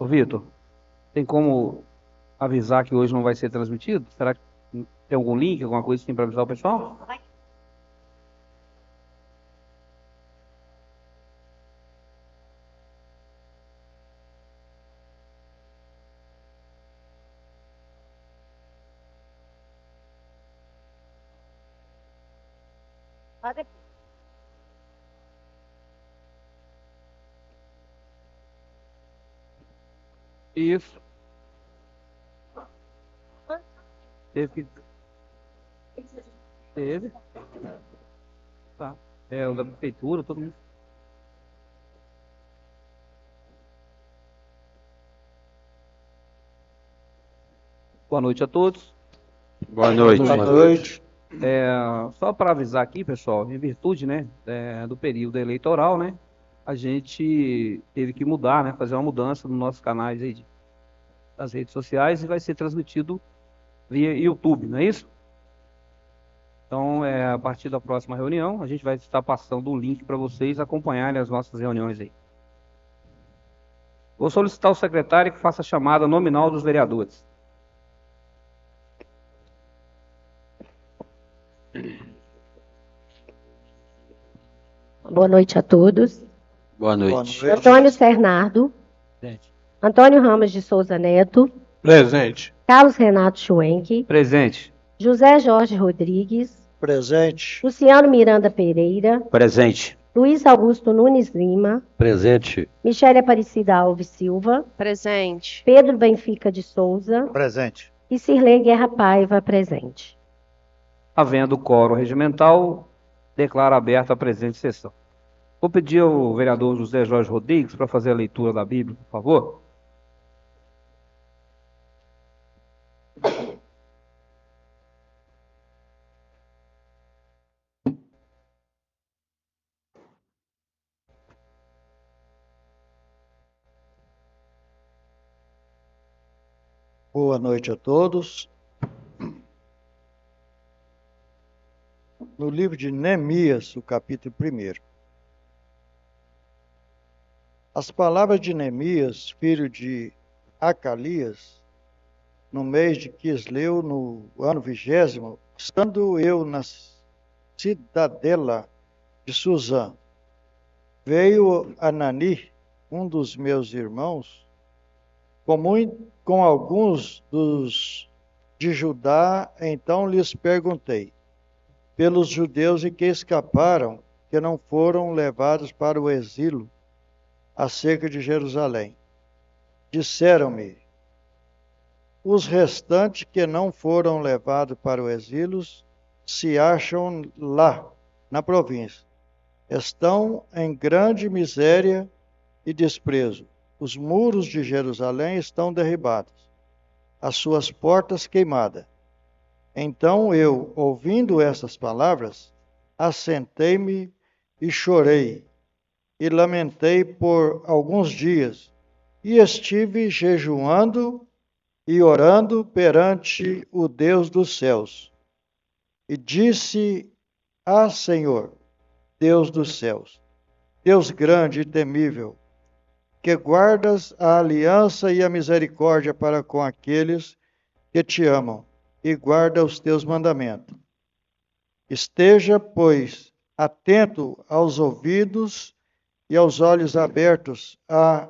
Vitor, tem como avisar que hoje não vai ser transmitido? Será que tem algum link, alguma coisa assim para avisar o pessoal? Isso. Teve. Tá. É, o da prefeitura, todo mundo. Boa noite a todos. Boa noite. Boa noite. Só para avisar aqui, pessoal, em virtude, né, do período eleitoral, né, a gente teve que mudar, né, fazer uma mudança nos nossos canais aí das redes sociais e vai ser transmitido via YouTube, não é isso? Então, a partir da próxima reunião, a gente vai estar passando o link para vocês acompanharem as nossas reuniões aí. Vou solicitar ao secretário que faça a chamada nominal dos vereadores. Boa noite a todos. Boa noite. Boa noite. Antônio Cernardo. Presente. Antônio Ramos de Souza Neto. Presente. Carlos Renato Schwenk. Presente. José Jorge Rodrigues. Presente. Luciano Miranda Pereira. Presente. Luiz Augusto Nunes Lima. Presente. Michele Aparecida Alves Silva. Presente. Pedro Benfica de Souza. Presente. E Cirlei Guerra Paiva, presente. Havendo quórum regimental, declaro aberta a presente sessão. Vou pedir ao vereador José Jorge Rodrigues para fazer a leitura da Bíblia, por favor. Boa noite a todos. No livro de Neemias, o capítulo 1. As palavras de Neemias, filho de Acalias, no mês de Quisleu, no ano 20º, estando eu na cidadela de Suzã, veio Anani, um dos meus irmãos, com alguns dos de Judá, então lhes perguntei, pelos judeus que escaparam, que não foram levados para o exílio, acerca de Jerusalém. Disseram-me, os restantes que não foram levados para o exílio se acham lá, na província. Estão em grande miséria e desprezo. Os muros de Jerusalém estão derribados, as suas portas queimadas. Então eu, ouvindo essas palavras, assentei-me e chorei, e lamentei por alguns dias, e estive jejuando e orando perante o Deus dos céus. E disse: Ah, Senhor, Deus dos céus, Deus grande e temível, que guardas a aliança e a misericórdia para com aqueles que te amam e guarda os teus mandamentos. Esteja, pois, atento aos ouvidos e aos olhos abertos a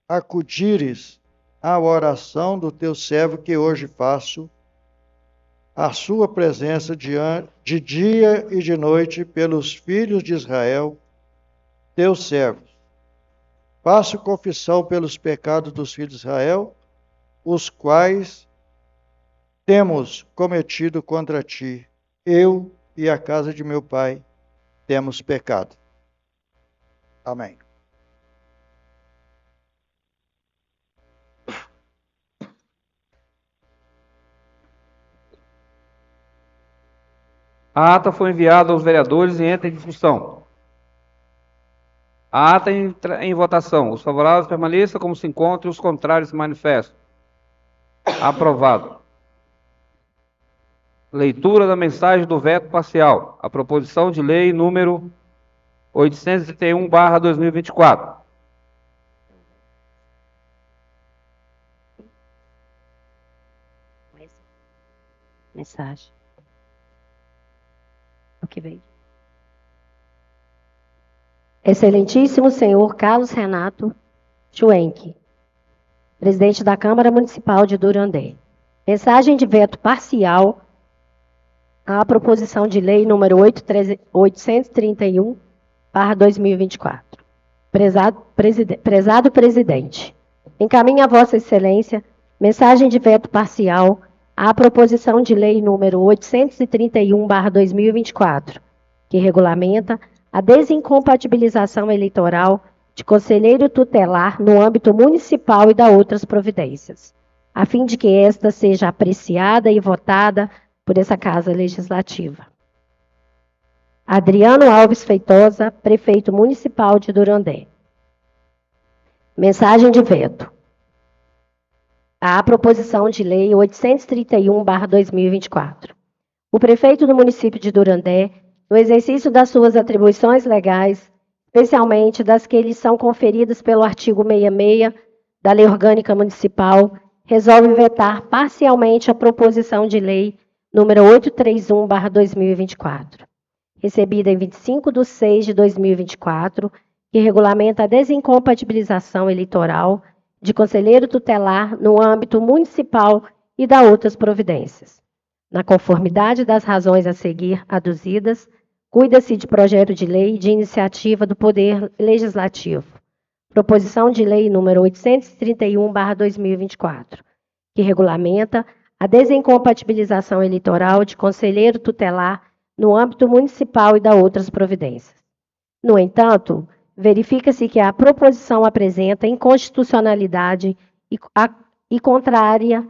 acudires à oração do teu servo que hoje faço, a sua presença de dia e de noite pelos filhos de Israel, teus servos. Faço confissão pelos pecados dos filhos de Israel, os quais temos cometido contra ti. Eu e a casa de meu pai temos pecado. Amém. A ata foi enviada aos vereadores e entra em discussão. A ata entra em votação. Os favoráveis permaneçam como se encontram e os contrários se manifestam. Aprovado. Leitura da mensagem do veto parcial. A proposição de lei número 831/2024. Mensagem. O que veio? Excelentíssimo senhor Carlos Renato Schwenk, presidente da Câmara Municipal de Durandé. Mensagem de veto parcial à proposição de lei número 831/2024. Prezado presidente, encaminho a Vossa Excelência mensagem de veto parcial à proposição de lei número 831/2024, que regulamenta a desincompatibilização eleitoral de conselheiro tutelar no âmbito municipal e da outras providências, a fim de que esta seja apreciada e votada por essa Casa Legislativa. Adriano Alves Feitosa, prefeito municipal de Durandé. Mensagem de veto à proposição de lei 831/2024. O prefeito do município de Durandé, no exercício das suas atribuições legais, especialmente das que lhe são conferidas pelo artigo 66 da Lei Orgânica Municipal, resolve vetar parcialmente a proposição de lei número 831/2024, recebida em 25/6/2024, que regulamenta a desincompatibilização eleitoral de conselheiro tutelar no âmbito municipal e da outras providências. Na conformidade das razões a seguir aduzidas, cuida-se de projeto de lei de iniciativa do Poder Legislativo, proposição de lei número 831/2024, que regulamenta a desincompatibilização eleitoral de conselheiro tutelar no âmbito municipal e da outras providências. No entanto, verifica-se que a proposição apresenta inconstitucionalidade e contrária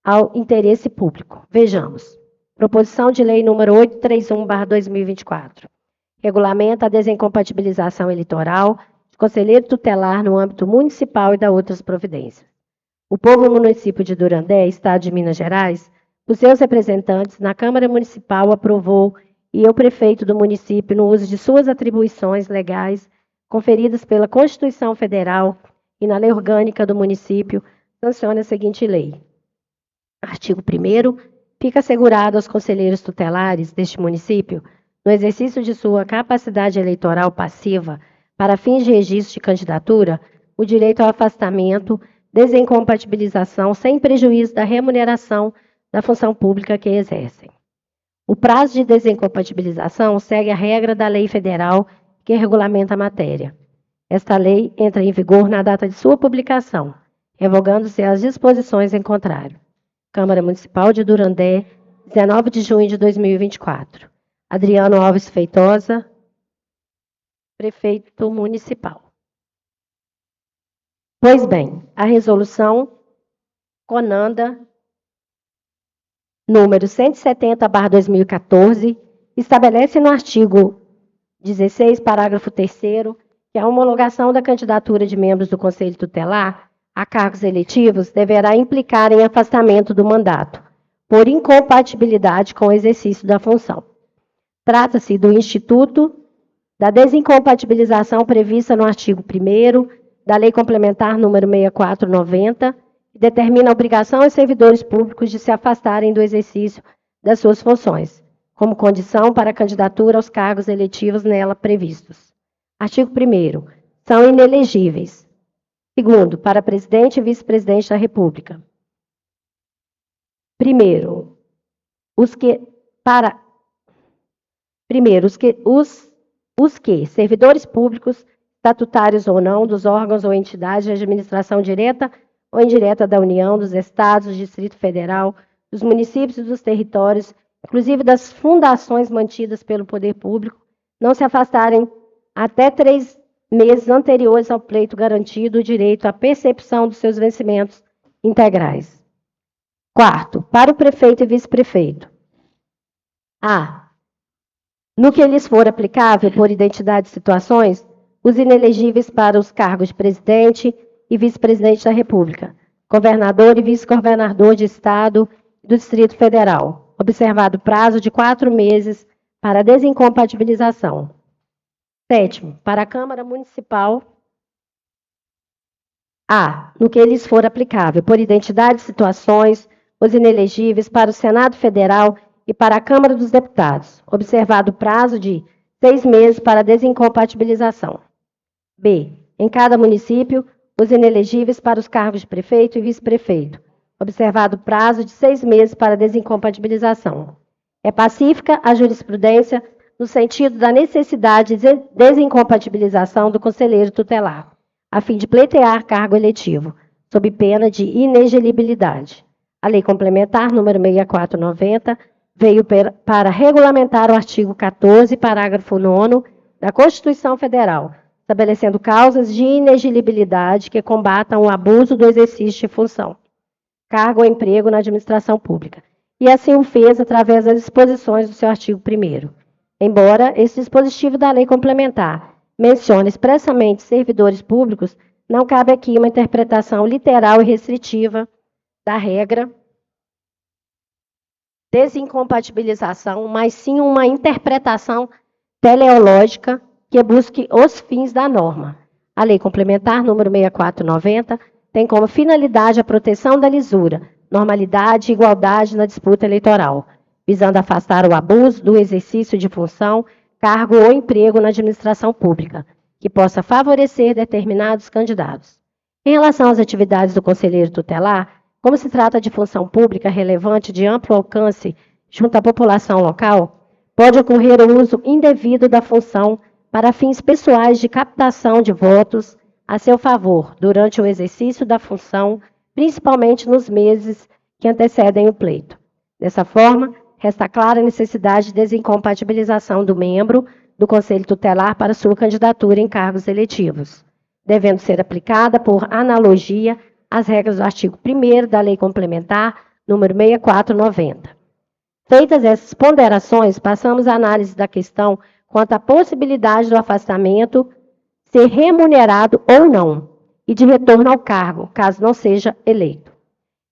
ao interesse público. Vejamos. Proposição de lei número 831/2024. Regulamenta a desincompatibilização eleitoral de conselheiro tutelar no âmbito municipal e da outras providências. O povo do município de Durandé, Estado de Minas Gerais, os seus representantes na Câmara Municipal aprovou e eu, prefeito do município, no uso de suas atribuições legais conferidas pela Constituição Federal e na Lei Orgânica do município, sanciona a seguinte lei. Artigo 1º. Fica assegurado aos conselheiros tutelares deste município, no exercício de sua capacidade eleitoral passiva para fins de registro de candidatura, o direito ao afastamento, desincompatibilização sem prejuízo da remuneração da função pública que exercem. O prazo de desincompatibilização segue a regra da lei federal que regulamenta a matéria. Esta lei entra em vigor na data de sua publicação, revogando-se as disposições em contrário. Câmara Municipal de Durandé, 19 de junho de 2024. Adriano Alves Feitosa, prefeito municipal. Pois bem, a resolução CONANDA número 170/2014 estabelece no artigo 16, parágrafo 3º, que a homologação da candidatura de membros do Conselho Tutelar a cargos eletivos deverá implicar em afastamento do mandato, por incompatibilidade com o exercício da função. Trata-se do Instituto da Desincompatibilização prevista no artigo 1º da Lei Complementar número 64/90, que determina a obrigação aos servidores públicos de se afastarem do exercício das suas funções, como condição para a candidatura aos cargos eletivos nela previstos. Artigo 1º. São inelegíveis. Segundo, para presidente e vice-presidente da República. Primeiro, os que servidores públicos, estatutários ou não, dos órgãos ou entidades de administração direta ou indireta da União, dos Estados, do Distrito Federal, dos municípios e dos territórios, inclusive das fundações mantidas pelo poder público, não se afastarem até 3 meses anteriores ao pleito garantido o direito à percepção dos seus vencimentos integrais. Quarto, para o prefeito e vice-prefeito. A. No que lhes for aplicável por identidade de situações, os inelegíveis para os cargos de presidente e vice-presidente da República, governador e vice-governador de Estado e do Distrito Federal, observado prazo de 4 meses para desincompatibilização. Sétimo, para a Câmara Municipal, A. No que lhes for aplicável, por identidade de situações, os inelegíveis para o Senado Federal e para a Câmara dos Deputados, observado o prazo de 6 meses para desincompatibilização. B. Em cada município, os inelegíveis para os cargos de prefeito e vice-prefeito, observado o prazo de 6 meses para desincompatibilização. É pacífica a jurisprudência no sentido da necessidade de desincompatibilização do conselheiro tutelar, a fim de pleitear cargo eletivo, sob pena de inelegibilidade. A Lei Complementar número 6490 veio para regulamentar o artigo 14, parágrafo 9º da Constituição Federal, estabelecendo causas de inelegibilidade que combatam o abuso do exercício de função, cargo ou emprego na administração pública, e assim o fez através das disposições do seu artigo 1º. Embora esse dispositivo da Lei Complementar mencione expressamente servidores públicos, não cabe aqui uma interpretação literal e restritiva da regra desincompatibilização, mas sim uma interpretação teleológica que busque os fins da norma. A Lei Complementar número 6490 tem como finalidade a proteção da lisura, normalidade e igualdade na disputa eleitoral, visando afastar o abuso do exercício de função, cargo ou emprego na administração pública, que possa favorecer determinados candidatos. Em relação às atividades do conselheiro tutelar, como se trata de função pública relevante de amplo alcance junto à população local, pode ocorrer o uso indevido da função para fins pessoais de captação de votos a seu favor durante o exercício da função, principalmente nos meses que antecedem o pleito. Dessa forma, resta clara a necessidade de desincompatibilização do membro do Conselho Tutelar para sua candidatura em cargos eletivos, devendo ser aplicada, por analogia, as regras do artigo 1º da Lei Complementar número 6490. Feitas essas ponderações, passamos à análise da questão quanto à possibilidade do afastamento ser remunerado ou não, e de retorno ao cargo, caso não seja eleito.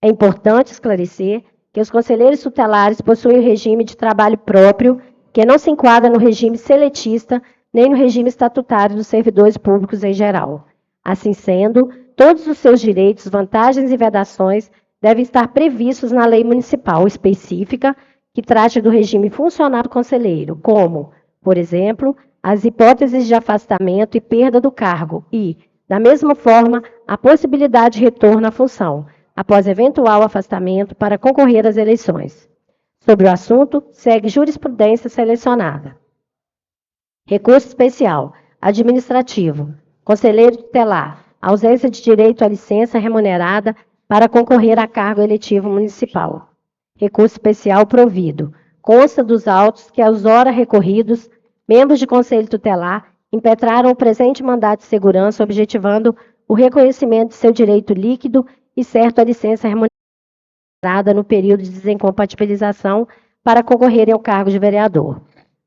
É importante esclarecer que os conselheiros tutelares possuem regime de trabalho próprio, que não se enquadra no regime seletista, nem no regime estatutário dos servidores públicos em geral. Assim sendo, todos os seus direitos, vantagens e vedações devem estar previstos na lei municipal específica que trate do regime funcional do conselheiro, como, por exemplo, as hipóteses de afastamento e perda do cargo e, da mesma forma, a possibilidade de retorno à função, após eventual afastamento para concorrer às eleições. Sobre o assunto, segue jurisprudência selecionada. Recurso especial, administrativo, conselheiro tutelar, ausência de direito à licença remunerada para concorrer a cargo eletivo municipal. Recurso especial provido, consta dos autos que, aos ora recorridos, membros de conselho tutelar impetraram o presente mandato de segurança, objetivando o reconhecimento de seu direito líquido e certo à licença remunerada no período de desincompatibilização para concorrerem ao cargo de vereador.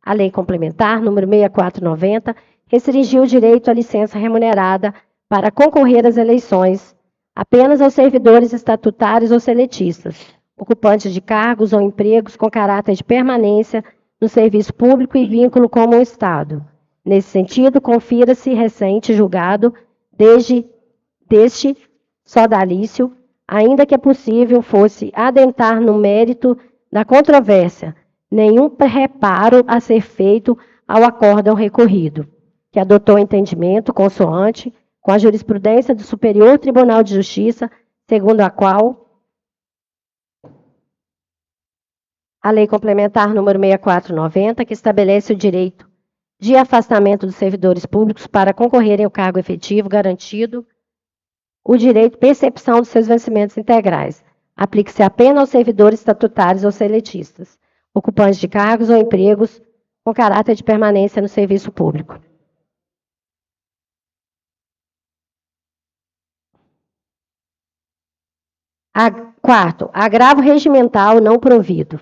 A Lei Complementar número 6490 restringiu o direito à licença remunerada para concorrer às eleições apenas aos servidores estatutários ou seletistas, ocupantes de cargos ou empregos com caráter de permanência no serviço público e vínculo com o Estado. Nesse sentido, confira-se recente julgado deste sodalício, ainda que é possível fosse adentrar no mérito da controvérsia, nenhum reparo a ser feito ao acórdão recorrido, que adotou entendimento consoante com a jurisprudência do Superior Tribunal de Justiça, segundo a qual a Lei Complementar número 6490, que estabelece o direito de afastamento dos servidores públicos para concorrerem ao cargo efetivo garantido, o direito de percepção dos seus vencimentos integrais. Aplique-se apenas aos servidores estatutários ou seletistas, ocupantes de cargos ou empregos com caráter de permanência no serviço público. Quarto, agravo regimental não provido.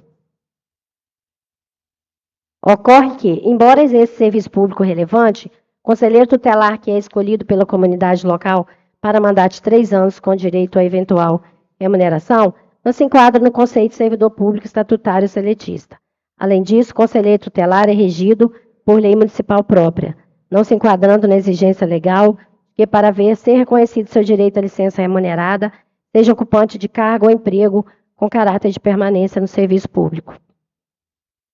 Ocorre que, embora exerça serviço público relevante, conselheiro tutelar que é escolhido pela comunidade local para mandato de 3 anos com direito a eventual remuneração, não se enquadra no conceito de servidor público estatutário seletista. Além disso, o conselheiro tutelar é regido por lei municipal própria, não se enquadrando na exigência legal que, para ser reconhecido seu direito à licença remunerada, seja ocupante de cargo ou emprego com caráter de permanência no serviço público.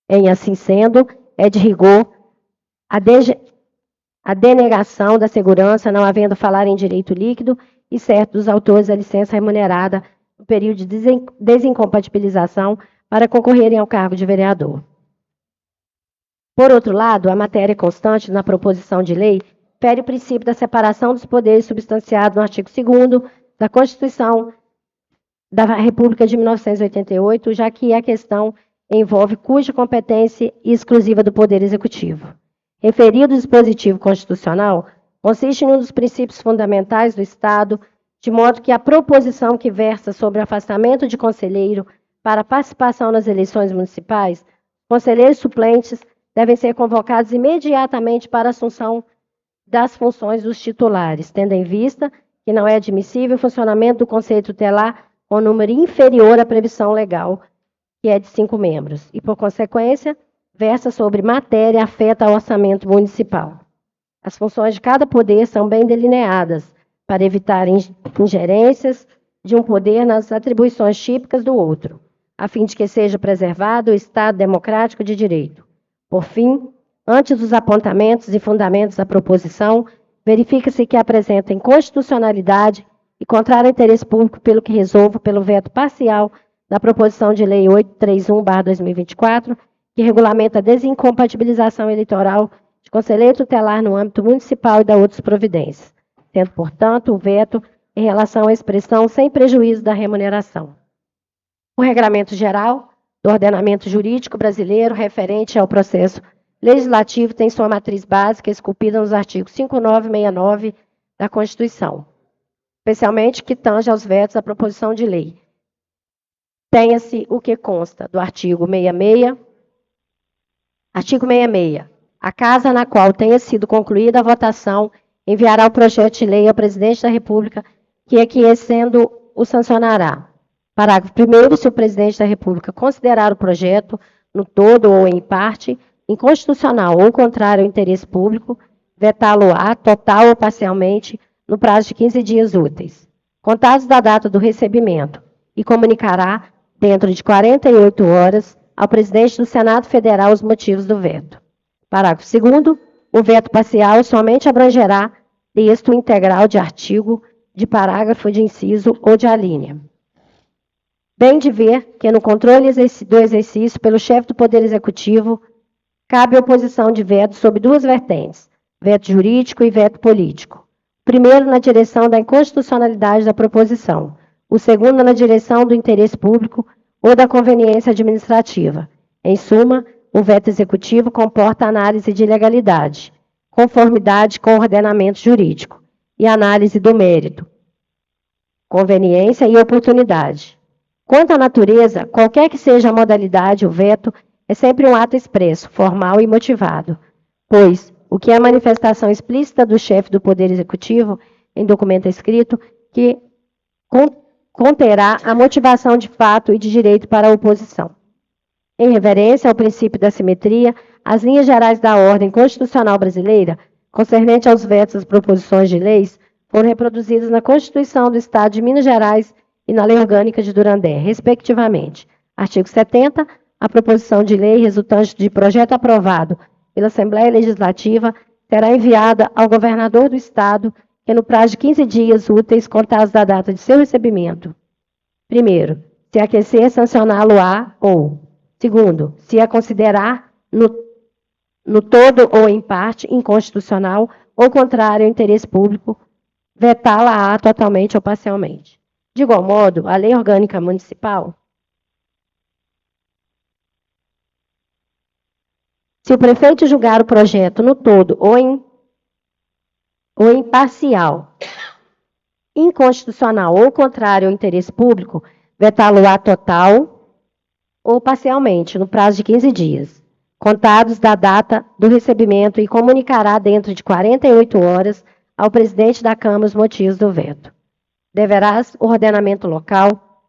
Em assim sendo, é de rigor a denegação da segurança, não havendo falar em direito líquido e certo dos autores da licença remunerada no período de desincompatibilização para concorrerem ao cargo de vereador. Por outro lado, a matéria constante na proposição de lei fere o princípio da separação dos poderes substanciado no artigo 2º da Constituição da República de 1988, já que a questão envolve cuja competência exclusiva do Poder Executivo. Referido dispositivo constitucional consiste em um dos princípios fundamentais do Estado, de modo que a proposição que versa sobre o afastamento de conselheiro para participação nas eleições municipais, conselheiros suplentes devem ser convocados imediatamente para a assunção das funções dos titulares, tendo em vista que não é admissível o funcionamento do Conselho Tutelar com número inferior à previsão legal, que é de 5 membros, e, por consequência, versa sobre matéria afeta ao orçamento municipal. As funções de cada poder são bem delineadas, para evitar ingerências de um poder nas atribuições típicas do outro, a fim de que seja preservado o Estado democrático de direito. Por fim, antes dos apontamentos e fundamentos da proposição, verifica-se que apresenta inconstitucionalidade e contrário ao interesse público, pelo que resolvo pelo veto parcial da proposição de lei 831/2024, que regulamenta a desincompatibilização eleitoral de conselheiro tutelar no âmbito municipal e da outras providências, tendo, portanto, o veto em relação à expressão sem prejuízo da remuneração. O regramento geral do ordenamento jurídico brasileiro referente ao processo legislativo tem sua matriz básica esculpida nos artigos 59 e 69 da Constituição, especialmente que tange aos vetos da proposição de lei. Tenha-se o que consta do artigo 66. Artigo 66. A casa na qual tenha sido concluída a votação enviará o projeto de lei ao presidente da República, que, aquiescendo, o sancionará. Parágrafo 1º. Se o presidente da República considerar o projeto, no todo ou em parte, inconstitucional ou contrário ao interesse público, vetá-lo-á, total ou parcialmente, no prazo de 15 dias úteis, contados da data do recebimento, e comunicará, dentro de 48 horas, ao presidente do Senado Federal os motivos do veto. Parágrafo 2º. O veto parcial somente abrangerá texto integral de artigo, de parágrafo, de inciso ou de alínea. Bem de ver que no controle do exercício pelo chefe do Poder Executivo cabe oposição de veto sob duas vertentes, veto jurídico e veto político. O primeiro na direção da inconstitucionalidade da proposição, o segundo na direção do interesse público ou da conveniência administrativa. Em suma, o veto executivo comporta análise de legalidade, conformidade com o ordenamento jurídico e análise do mérito, conveniência e oportunidade. Quanto à natureza, qualquer que seja a modalidade, o veto é sempre um ato expresso, formal e motivado, pois o que é a manifestação explícita do chefe do Poder Executivo em documento escrito que conterá a motivação de fato e de direito para a oposição. Em reverência ao princípio da simetria, as linhas gerais da ordem constitucional brasileira, concernente aos vetos das proposições de leis, foram reproduzidas na Constituição do Estado de Minas Gerais e na Lei Orgânica de Durandé, respectivamente. Artigo 70. A proposição de lei resultante de projeto aprovado pela Assembleia Legislativa será enviada ao governador do Estado, que no prazo de 15 dias úteis, contados da data de seu recebimento. Primeiro, se aquecer, sancioná-lo-á ou, segundo, se a considerar no todo ou em parte inconstitucional ou contrário ao interesse público, vetá-la-á totalmente ou parcialmente. De igual modo, a Lei Orgânica Municipal, se o prefeito julgar o projeto no todo ou em parcial, inconstitucional ou contrário ao interesse público, vetá-lo-á total ou parcialmente, no prazo de 15 dias, contados da data do recebimento, e comunicará dentro de 48 horas ao presidente da Câmara os motivos do veto. Deverás o ordenamento local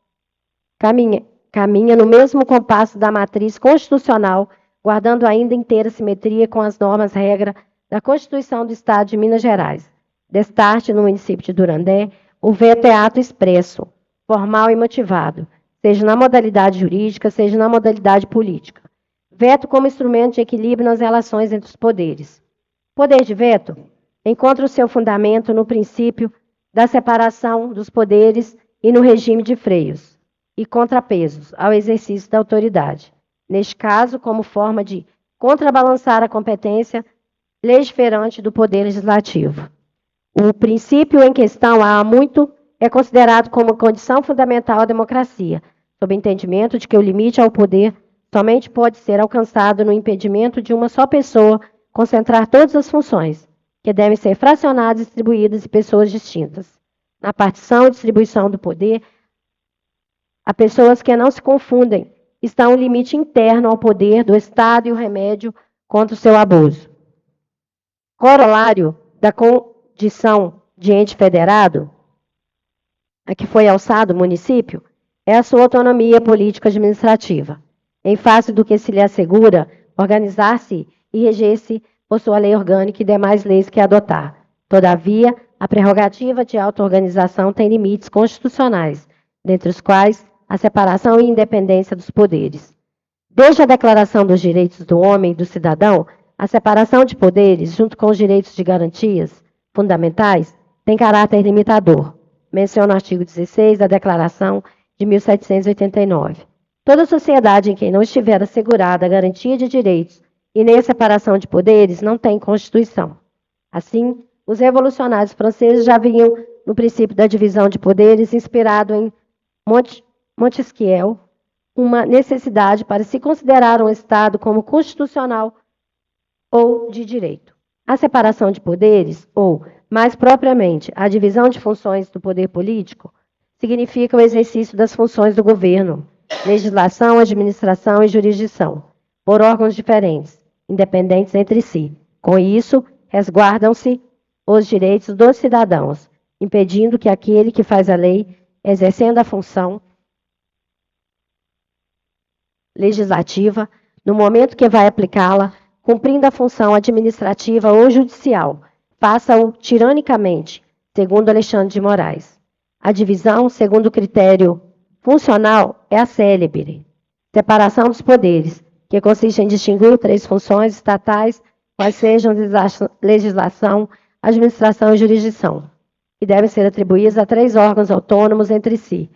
caminha no mesmo compasso da matriz constitucional, guardando ainda inteira simetria com as normas regra da Constituição do Estado de Minas Gerais. Destarte no município de Durandé, o veto é ato expresso, formal e motivado, seja na modalidade jurídica, seja na modalidade política. Veto como instrumento de equilíbrio nas relações entre os poderes. O poder de veto encontra o seu fundamento no princípio da separação dos poderes e no regime de freios e contrapesos ao exercício da autoridade. Neste caso, como forma de contrabalançar a competência legiferante do Poder Legislativo. O princípio em questão há muito é considerado como condição fundamental à democracia, sob entendimento de que o limite ao poder somente pode ser alcançado no impedimento de uma só pessoa concentrar todas as funções, que devem ser fracionadas e distribuídas em pessoas distintas. Na partição e distribuição do poder, há pessoas que não se confundem, está um limite interno ao poder do Estado e o remédio contra o seu abuso. Corolário da condição de ente federado, a que foi alçado o município, é a sua autonomia político-administrativa, em face do que se lhe assegura organizar-se e reger-se por sua lei orgânica e demais leis que adotar. Todavia, a prerrogativa de auto-organização tem limites constitucionais, dentre os quais a separação e independência dos poderes. Desde a Declaração dos Direitos do Homem e do Cidadão, a separação de poderes, junto com os direitos de garantias fundamentais, tem caráter limitador. Menciona o artigo 16 da Declaração de 1789. Toda sociedade em que não estiver assegurada a garantia de direitos e nem a separação de poderes não tem Constituição. Assim, os revolucionários franceses já vinham no princípio da divisão de poderes inspirado em Montesquieu, uma necessidade para se considerar um Estado como constitucional ou de direito. A separação de poderes, ou, mais propriamente, a divisão de funções do poder político, significa o exercício das funções do governo, legislação, administração e jurisdição, por órgãos diferentes, independentes entre si. Com isso, resguardam-se os direitos dos cidadãos, impedindo que aquele que faz a lei, exercendo a função legislativa, no momento que vai aplicá-la, cumprindo a função administrativa ou judicial, faça-o tiranicamente, segundo Alexandre de Moraes. A divisão, segundo o critério funcional, é a célebre separação dos poderes, que consiste em distinguir 3 funções estatais, quais sejam legislação, administração e jurisdição, que devem ser atribuídas a 3 órgãos autônomos entre si,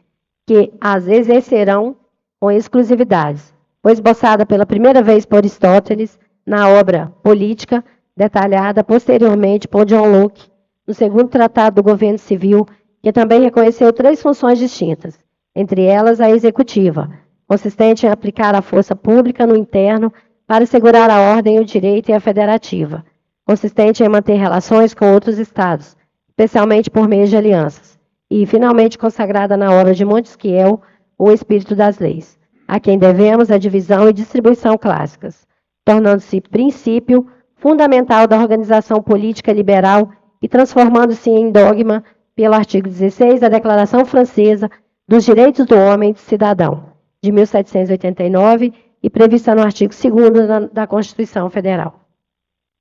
que as exercerão com exclusividades. Foi esboçada pela primeira vez por Aristóteles na obra Política, detalhada posteriormente por John Locke, no segundo Tratado do Governo Civil, que também reconheceu 3 funções distintas, entre elas a executiva, consistente em aplicar a força pública no interno para assegurar a ordem, o direito, e a federativa, consistente em manter relações com outros estados, especialmente por meio de alianças, e finalmente consagrada na obra de Montesquieu, O Espírito das Leis, a quem devemos a divisão e distribuição clássicas, tornando-se princípio fundamental da organização política liberal e transformando-se em dogma pelo artigo 16 da Declaração Francesa dos Direitos do Homem e do Cidadão, de 1789, e prevista no artigo 2º da Constituição Federal.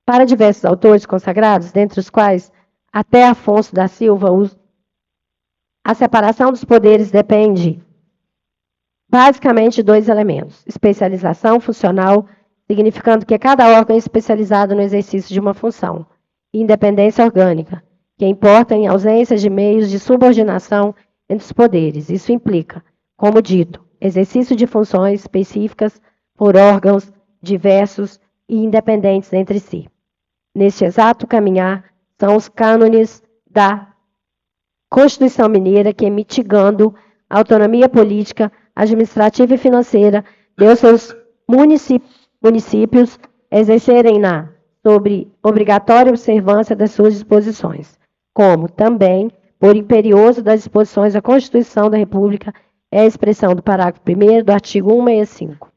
Para diversos autores consagrados, dentre os quais até Afonso da Silva, a separação dos poderes depende basicamente de 2 elementos: especialização funcional, significando que cada órgão é especializado no exercício de uma função, e independência orgânica, que importa em ausência de meios de subordinação entre os poderes. Isso implica, como dito, exercício de funções específicas por órgãos diversos e independentes entre si. Neste exato caminhar, são os cânones da Constituição Mineira que, mitigando a autonomia política, administrativa e financeira, deu seus municípios exercerem-na sobre obrigatória observância das suas disposições, como também, por imperioso das disposições da Constituição da República, é a expressão do parágrafo 1º do artigo 165.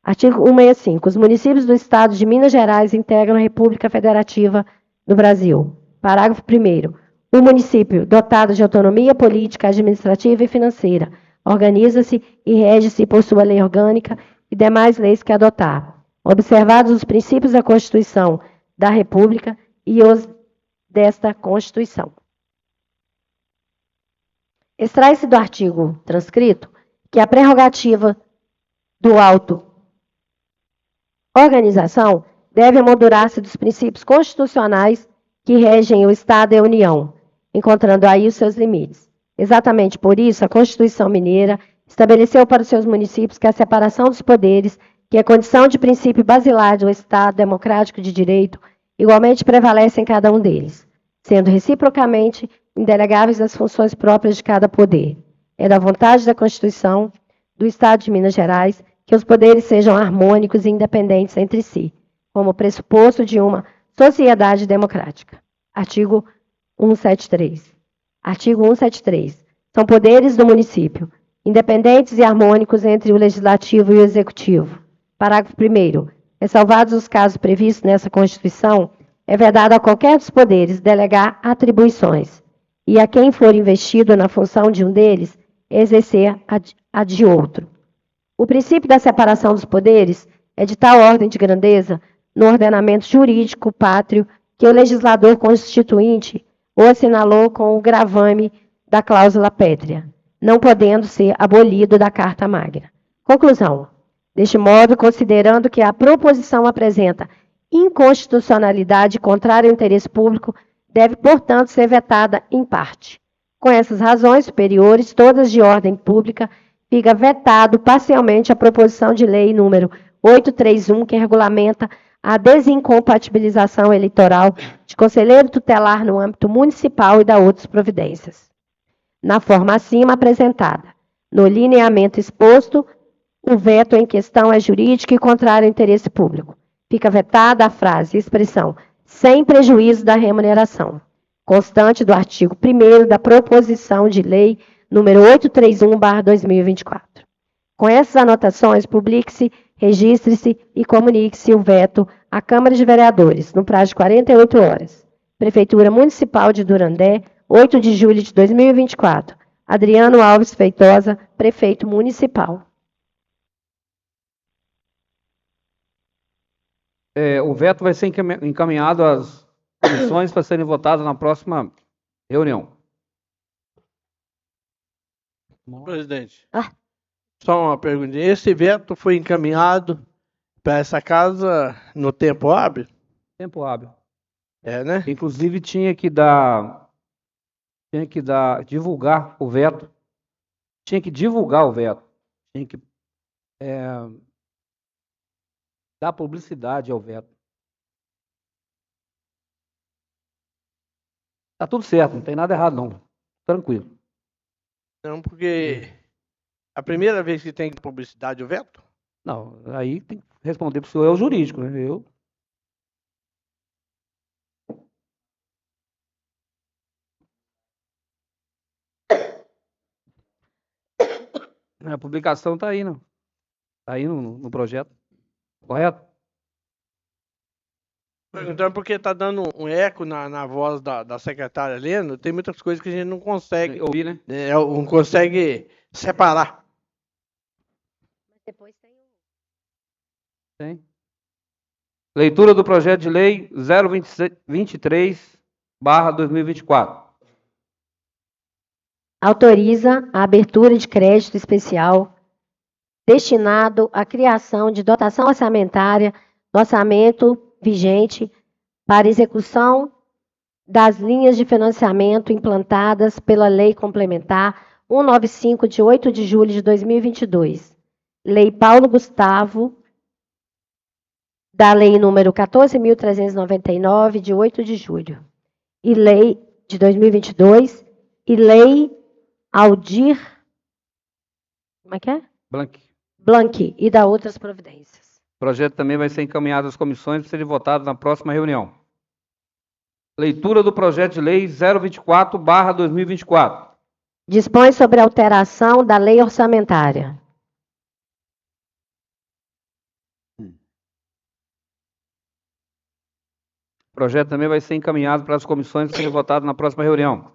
Artigo 165. Os municípios do Estado de Minas Gerais integram a República Federativa do Brasil. Parágrafo 1º. O município, dotado de autonomia política, administrativa e financeira, organiza-se e rege-se por sua lei orgânica e demais leis que adotar, observados os princípios da Constituição da República e os desta Constituição. Extrai-se do artigo transcrito que a prerrogativa do auto-organização deve emoldurar-se dos princípios constitucionais que regem o Estado e a União, encontrando aí os seus limites. Exatamente por isso, a Constituição Mineira estabeleceu para os seus municípios que a separação dos poderes, que é condição de princípio basilar do Estado democrático de direito, igualmente prevalece em cada um deles, sendo reciprocamente indelegáveis as funções próprias de cada poder. É da vontade da Constituição do Estado de Minas Gerais que os poderes sejam harmônicos e independentes entre si, como pressuposto de uma sociedade democrática. Artigo 173. Artigo 173. São poderes do município, independentes e harmônicos entre o Legislativo e o Executivo. Parágrafo 1º. Ressalvados os casos previstos nessa Constituição, é vedado a qualquer dos poderes delegar atribuições, e a quem for investido na função de um deles, exercer a de outro. O princípio da separação dos poderes é de tal ordem de grandeza no ordenamento jurídico pátrio que o legislador constituinte o assinalou com o gravame da cláusula pétrea, não podendo ser abolido da Carta Magna. Conclusão. Deste modo, considerando que a proposição apresenta inconstitucionalidade contrária ao interesse público, deve, portanto, ser vetada em parte. Com essas razões superiores, todas de ordem pública, fica vetado parcialmente a proposição de lei número 831, que regulamenta a desincompatibilização eleitoral de conselheiro tutelar no âmbito municipal e da outras providências. Na forma acima apresentada, no lineamento exposto, o veto em questão é jurídico e contrário ao interesse público. Fica vetada a frase e expressão sem prejuízo da remuneração, constante do artigo 1º da proposição de lei número 831/2024. Com essas anotações, publique-se, registre-se e comunique-se o veto à Câmara de Vereadores, no prazo de 48 horas. Prefeitura Municipal de Durandé, 8 de julho de 2024. Adriano Alves Feitosa, Prefeito Municipal. O veto vai ser encaminhado às comissões para serem votadas na próxima reunião. Presidente, só uma pergunta. Esse veto foi encaminhado para essa casa no tempo hábil? Tempo hábil. É, né? Inclusive divulgar o veto. Tinha que divulgar o veto. Tinha que dar publicidade ao veto. Tá tudo certo, não tem nada errado não. Tranquilo. Não, porque a primeira vez que tem publicidade o veto? Não, aí tem que responder para o senhor, é o jurídico, né? A publicação está aí, não? Está aí no projeto, correto? Perguntando porque está dando um eco na voz da secretária Helena. Tem muitas coisas que a gente não consegue ouvir, né? Não consegue separar. Depois Tem. Leitura do projeto de lei 023/2024. autoriza a abertura de crédito especial destinado à criação de dotação orçamentária no orçamento vigente para execução das linhas de financiamento implantadas pela Lei Complementar 195, de 8 de julho de 2022, Lei Paulo Gustavo, da Lei número 14.399, de 8 de julho, e Lei de 2022, e Lei Aldir, como é que é? Blanc, e da outras providências. O projeto também vai ser encaminhado às comissões para ser votado na próxima reunião. Leitura do projeto de lei 024/2024. Dispõe sobre a alteração da lei orçamentária. O projeto também vai ser encaminhado para as comissões para ser votado na próxima reunião.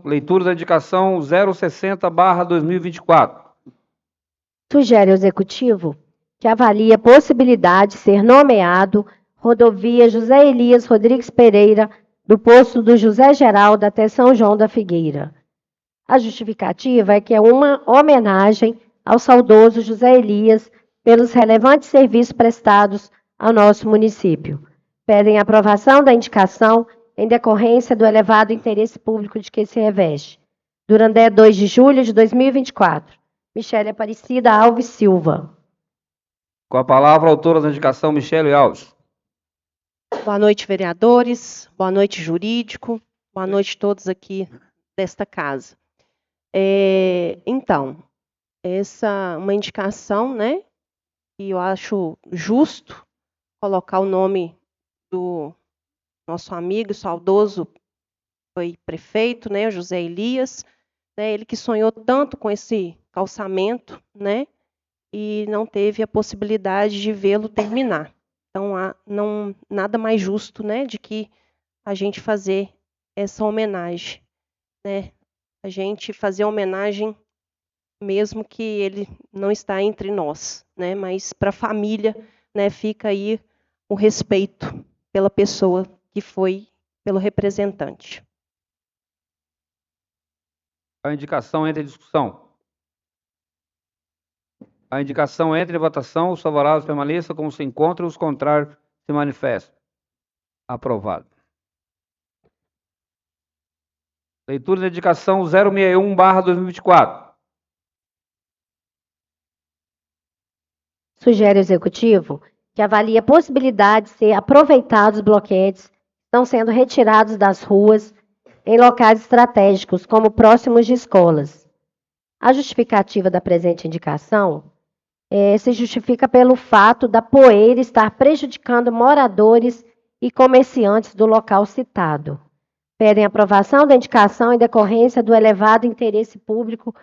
Leitura da indicação 060/2024. Sugere ao Executivo que avalie a possibilidade de ser nomeado Rodovia José Elias Rodrigues Pereira, do posto do José Geraldo até São João da Figueira, A justificativa é que é uma homenagem ao saudoso José Elias pelos relevantes serviços prestados ao nosso município. Pedem a aprovação da indicação em decorrência do elevado interesse público de que se reveste. Durandé, 2 de julho de 2024. Michele Aparecida Alves Silva. Com a palavra, a autora da indicação, Michele Alves. Boa noite, vereadores. Boa noite, jurídico. Boa noite a todos aqui desta casa. Então, essa é uma indicação, né, que eu acho justo colocar o nome do nosso amigo saudoso, foi prefeito, né, José Elias, né, ele que sonhou tanto com esse calçamento, né, e não teve a possibilidade de vê-lo terminar. Então, nada mais justo, né, de que a gente fazer essa homenagem, né, a gente fazer a homenagem mesmo que ele não está entre nós, né, mas para a família, né, fica aí o respeito pela pessoa que foi, pelo representante. A indicação entra em discussão. A indicação entra em votação. Os favoráveis permaneçam como se encontram, os contrários se manifestam. Aprovado. Leitura da indicação 061/2024. Sugere ao Executivo que avalie a possibilidade de ser aproveitados bloquetes que estão sendo retirados das ruas em locais estratégicos, como próximos de escolas. A justificativa da presente indicação se justifica pelo fato da poeira estar prejudicando moradores e comerciantes do local citado. Pedem aprovação da indicação em decorrência do elevado interesse público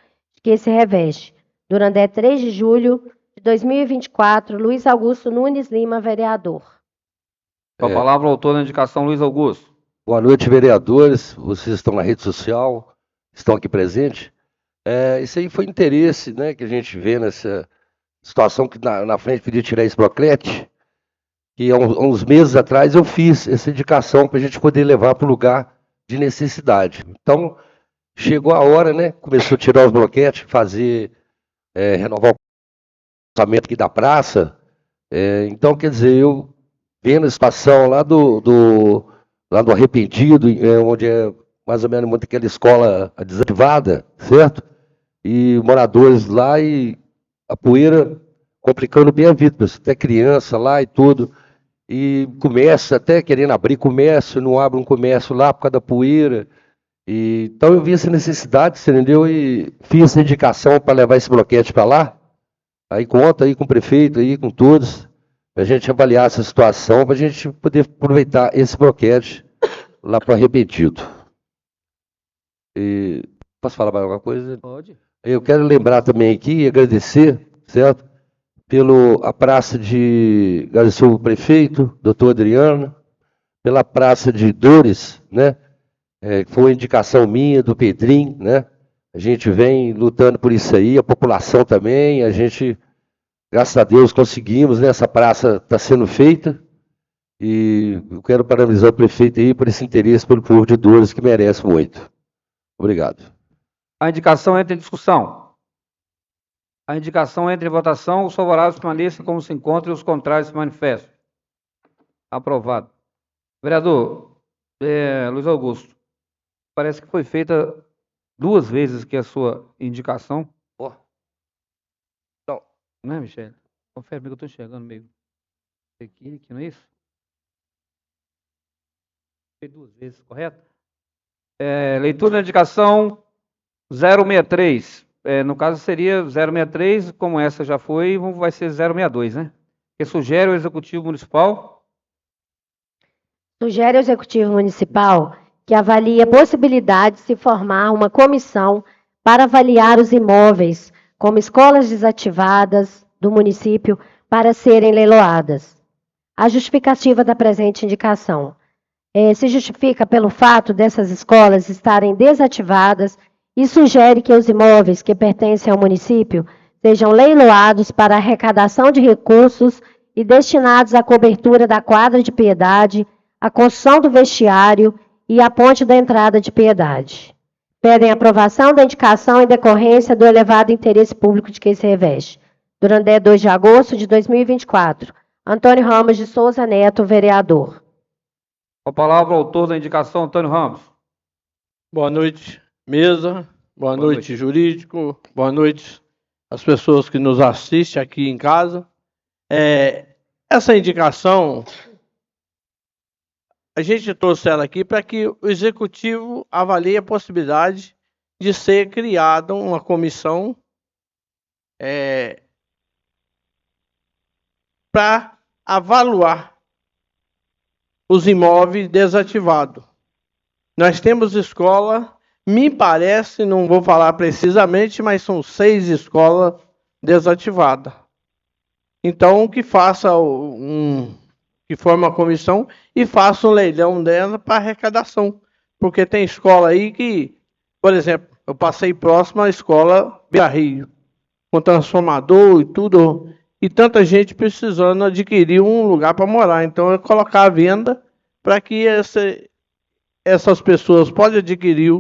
que se reveste. Durandé, 3 de julho de 2024, Luiz Augusto Nunes Lima, vereador. Com a palavra, o autor da indicação, Luiz Augusto. Boa noite, vereadores. Vocês estão na rede social, estão aqui presentes. Isso aí foi interesse, né, que a gente vê nessa situação que na frente podia tirar esse broclete, que há uns meses atrás eu fiz essa indicação para a gente poder levar para o lugar de necessidade. Então, chegou a hora, né, começou a tirar os bloquetes, renovar o orçamento aqui da praça. Então, quer dizer, eu vendo a situação lá do Arrependido, onde é mais ou menos aquela escola desativada, certo? E moradores lá e a poeira complicando bem a vida, até criança lá e tudo. E comércio, até querendo abrir comércio, não abre um comércio lá por causa da poeira. Então eu vi essa necessidade, você entendeu? E fiz essa indicação para levar esse bloquete para lá. Aí conta aí com o prefeito, aí com todos, para a gente avaliar essa situação, para a gente poder aproveitar esse bloquete lá para o Arrependido. Posso falar mais alguma coisa? Pode. Eu quero lembrar também aqui e agradecer, certo? Agradecer o prefeito, doutor Adriano, pela Praça de Dores, né? Que foi uma indicação minha, do Pedrinho, né? A gente vem lutando por isso aí, a população também, a gente, graças a Deus, conseguimos, né? Essa praça está sendo feita, e eu quero parabenizar o prefeito aí por esse interesse pelo povo de Dores, que merece muito. Obrigado. A indicação entra em discussão. A indicação entra em votação. Os favoráveis permaneçam como se encontram e os contrários se manifestam. Aprovado. Vereador Luiz Augusto, parece que foi feita 2 vezes aqui a sua indicação. Não. Não é, Michele? Confere que eu estou enxergando meio aqui, não é isso? Foi 2 vezes, correto? Leitura da indicação 063. No caso seria 063, como essa já foi, vai ser 062, né? Que sugere o Executivo Municipal? Sugere ao Executivo Municipal que avalie a possibilidade de se formar uma comissão para avaliar os imóveis como escolas desativadas do município para serem leiloadas. A justificativa da presente indicação se justifica pelo fato dessas escolas estarem desativadas e sugere que os imóveis que pertencem ao município sejam leiloados para arrecadação de recursos e destinados à cobertura da quadra de Piedade, à construção do vestiário e à ponte da entrada de Piedade. Pedem aprovação da indicação em decorrência do elevado interesse público de que se reveste. Durandé, 2 de agosto de 2024. Antônio Ramos de Souza Neto, vereador. Com a palavra, o autor da indicação, Antônio Ramos. Boa noite, mesa. Boa noite, jurídico. Boa noite às pessoas que nos assistem aqui em casa. Essa indicação, a gente trouxe ela aqui para que o executivo avalie a possibilidade de ser criada uma comissão para avaliar os imóveis desativados. Nós temos escola, me parece, não vou falar precisamente, mas são 6 escolas desativadas. Então, que faça que forme uma comissão e faça um leilão dela para arrecadação. Porque tem escola aí que, por exemplo, eu passei próximo à escola Beira Rio, com transformador e tudo, e tanta gente precisando adquirir um lugar para morar. Então, eu colocar à venda para que essas pessoas possam adquirir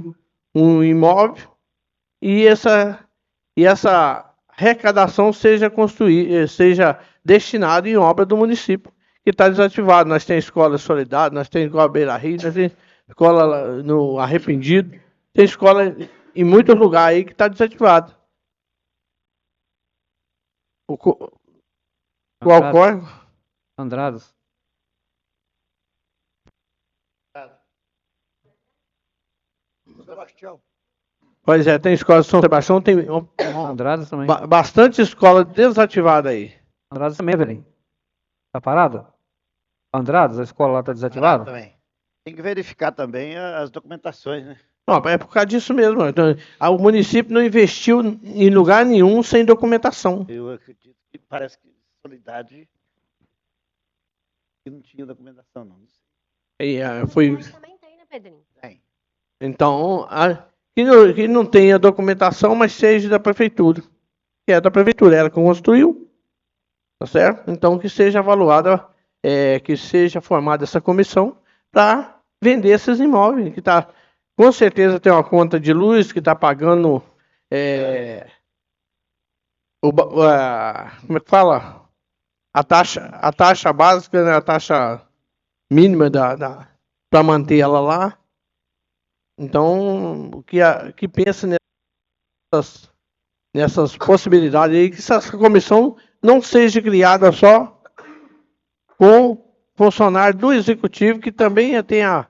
um imóvel e essa arrecadação seja destinada em obra do município que está desativado. Nós temos escola Solidária, nós temos escola Beira Rio, nós temos escola no Arrependido, tem escola em muitos lugares aí que está desativada. Qual córrego? Andradas. Sebastião. Pois é, tem escola de São Sebastião, tem Andradas também. Bastante escola desativada aí. Andradas também, Evelyn. Tá parada? Andradas, a escola lá tá desativada? Também. Tem que verificar também as documentações, né? Não, é por causa disso mesmo. Então, o município não investiu em lugar nenhum sem documentação. Eu acredito que parece que Solidade não tinha documentação, não. Foi... Mas também tem, né, Pedrinho? Tem. Então, que não tenha documentação, mas seja da prefeitura. Que é da prefeitura, ela que construiu. Tá certo? Então, que seja avaliada, que seja formada essa comissão para vender esses imóveis. Que tá, com certeza tem uma conta de luz que está pagando. Como é que fala? A taxa básica, né? A taxa mínima para manter ela lá. Então, que pensa nessas possibilidades aí, que essa comissão não seja criada só com funcionário do executivo, que também tem a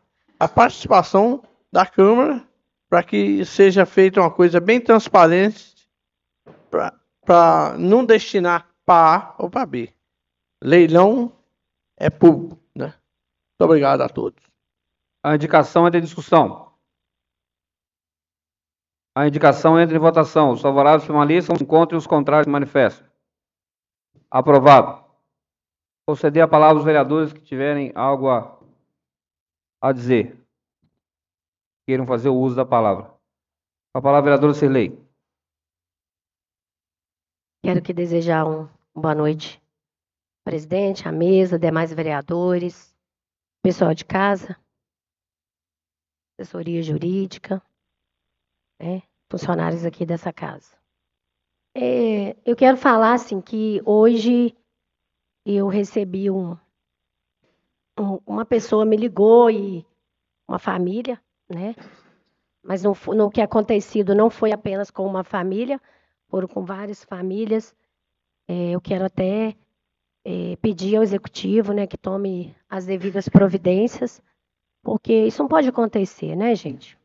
participação da Câmara, para que seja feita uma coisa bem transparente, para não destinar para A ou para B. Leilão é público, né? Muito obrigado a todos. A indicação é de discussão. A indicação entra em votação. Os favoráveis permaneçam, encontrem os contrários manifestam. Aprovado. Conceder a palavra aos vereadores que tiverem algo a dizer. Queiram fazer o uso da palavra. Com a palavra, vereadora Cirlei. Quero que desejar uma boa noite, presidente, a mesa, demais vereadores, pessoal de casa, assessoria jurídica, funcionários aqui dessa casa. Eu quero falar assim que hoje eu recebi uma pessoa me ligou e uma família, né? Mas o que acontecido não foi apenas com uma família, foram com várias famílias. Eu quero até pedir ao executivo, né, que tome as devidas providências, porque isso não pode acontecer, né, gente?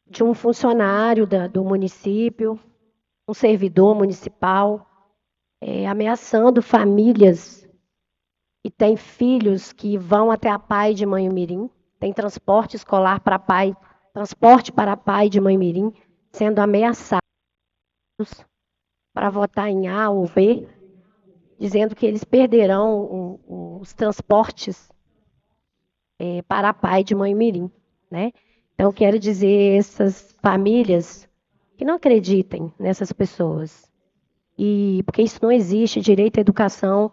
De um funcionário do município, um servidor municipal, ameaçando famílias que têm filhos que vão até a PAI de Manhumirim, tem transporte escolar para PAI, transporte para a PAI de Manhumirim, sendo ameaçados para votar em A ou B, dizendo que eles perderão os transportes para a PAI de Manhumirim, né? Então, quero dizer a essas famílias que não acreditem nessas pessoas. Porque isso não existe. Direito à educação,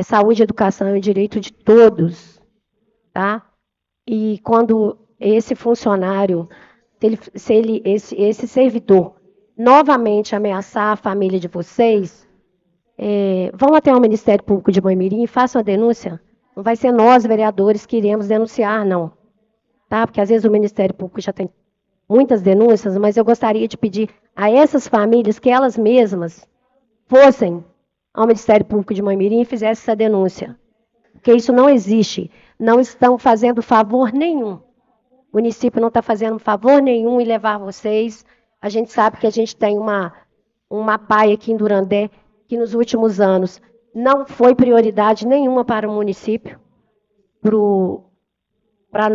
saúde e educação é o direito de todos, tá? E quando esse funcionário, esse servidor novamente ameaçar a família de vocês, vão até o Ministério Público de Boimirim e façam a denúncia. Não vai ser nós, vereadores, que iremos denunciar, não. Tá? Porque às vezes o Ministério Público já tem muitas denúncias, mas eu gostaria de pedir a essas famílias que elas mesmas fossem ao Ministério Público de Boimirim e fizessem essa denúncia. Porque isso não existe. Não estão fazendo favor nenhum. O município não está fazendo favor nenhum em levar vocês. A gente sabe que a gente tem uma PAI aqui em Durandé que nos últimos anos não foi prioridade nenhuma para o município, para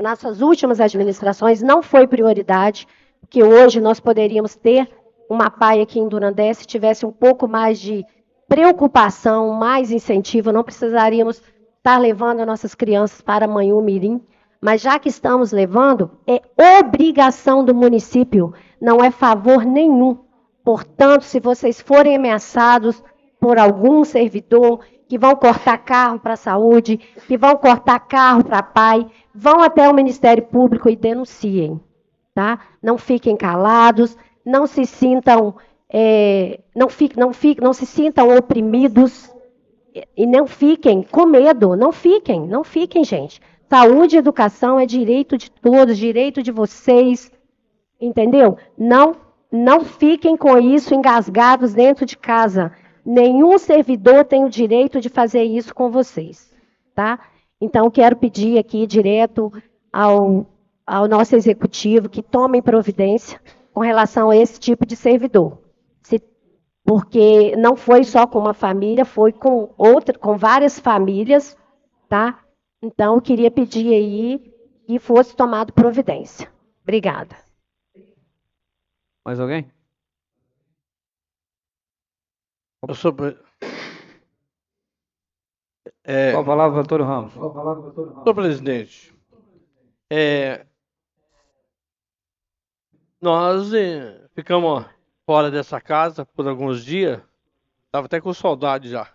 nossas últimas administrações, não foi prioridade, porque hoje nós poderíamos ter uma PAI aqui em Durandé se tivesse um pouco mais de preocupação, mais incentivo, não precisaríamos estar levando as nossas crianças para Manhumirim, mas já que estamos levando, é obrigação do município, não é favor nenhum. Portanto, se vocês forem ameaçados por algum servidor, que vão cortar carro para a saúde, que vão cortar carro para a PAI, vão até o Ministério Público e denunciem. Tá? Não fiquem calados, não se sintam, não se sintam oprimidos e não fiquem com medo, não fiquem, gente. Saúde e educação é direito de todos, direito de vocês, entendeu? Não fiquem com isso engasgados dentro de casa. Nenhum servidor tem o direito de fazer isso com vocês, tá? Então, quero pedir aqui direto ao nosso executivo que tomem providência com relação a esse tipo de servidor. Porque não foi só com uma família, foi com várias famílias, tá? Então, eu queria pedir aí que fosse tomado providência. Obrigada. Mais alguém? Sobre, Qual a palavra, Antônio Ramos? senhor presidente, nós ficamos fora dessa casa por alguns dias, estava até com saudade já.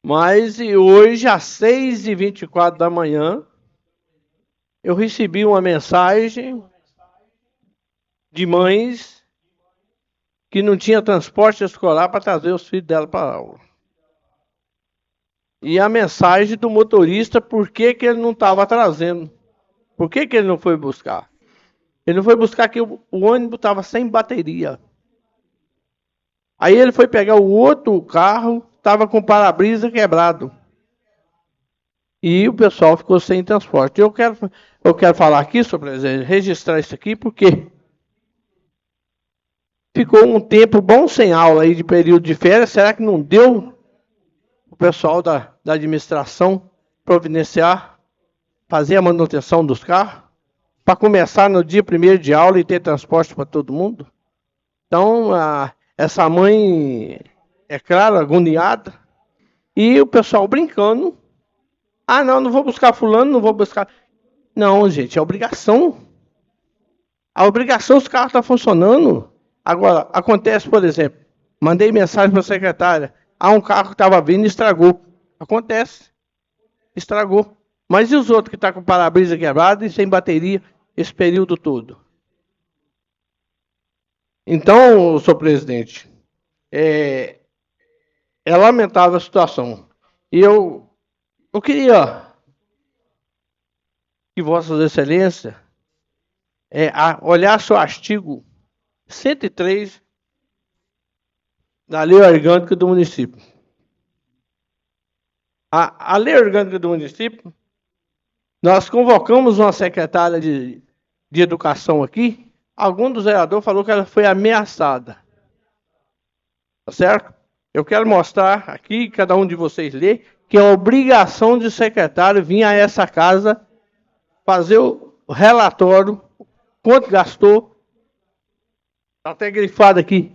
Mas hoje, às 6h24 da manhã, eu recebi uma mensagem de mães que não tinha transporte escolar para trazer os filhos dela para a aula. E a mensagem do motorista, por que ele não estava trazendo? Por que ele não foi buscar? Ele não foi buscar que o ônibus estava sem bateria. Aí ele foi pegar o outro carro, estava com o para-brisa quebrado. E o pessoal ficou sem transporte. Eu quero falar aqui, senhor presidente, registrar isso aqui, porque ficou um tempo bom sem aula aí de período de férias. Será que não deu o pessoal da administração providenciar, fazer a manutenção dos carros, para começar no dia 1º de aula e ter transporte para todo mundo? Então, essa mãe, é claro, agoniada, e o pessoal brincando. Ah, não vou buscar fulano, não vou buscar... Não, gente, é obrigação. A obrigação, os carros estão funcionando. Agora, acontece, por exemplo, mandei mensagem para a secretária, um carro que estava vindo e estragou. Acontece, estragou. Mas e os outros que estão com o para-brisa quebrado e sem bateria esse período todo? Então, senhor presidente, é lamentável a situação. E eu queria que Vossas Excelências olhasse o artigo 103 da Lei Orgânica do Município. A Lei Orgânica do Município, nós convocamos uma secretária de Educação aqui. Algum dos vereadores falou que ela foi ameaçada. Tá certo? Eu quero mostrar aqui, cada um de vocês lê, que é obrigação de secretário vir a essa casa fazer o relatório, quanto gastou, está até grifado aqui,